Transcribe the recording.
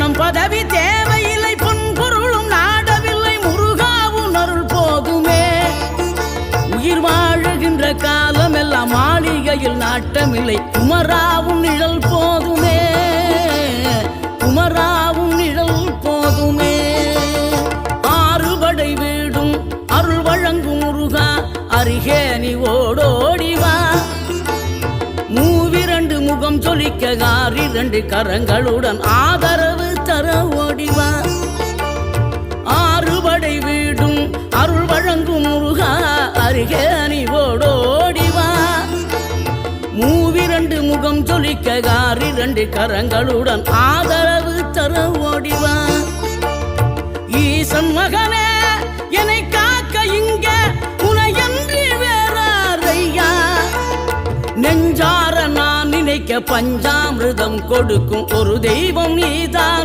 பதவி தேவையில்லை, பொன்பொருளும் நாடவில்லை, முருகாவும் அருள் போதுமே. உயிர் வாழுகின்ற காலம் எல்லாம் மாளிகையில் நாட்டமில்லை, குமராவும் நிழல் போதுமே, குமராவும் நிழல் போதுமே. ஆறுபடை வீடும் அருள் வழங்கும் முருகா, அருகே நீ ஓடோடிவா. மூவிரண்டு முகம் சொலிக்க ஆறிரண்டு கரங்களுடன் ஆதரவு தர ஓடிவா. ஆறுபடை வீடும் அருள் வழங்கும் முருகா, அருகே நீ ஓடோடிவா. மூவிரண்டு முகம் சொலிக்க ஆறிரண்டு கரங்களுடன் ஆதரவு தர ஓடிவா. ஈசன் மகனே என்னை காக்க இங்க உனையன்றி வேறாரையா. நெஞ்சார நான் நினைக்க பஞ்சாமிர்தம் கொடுக்கும் ஒரு தெய்வம் நீதான்.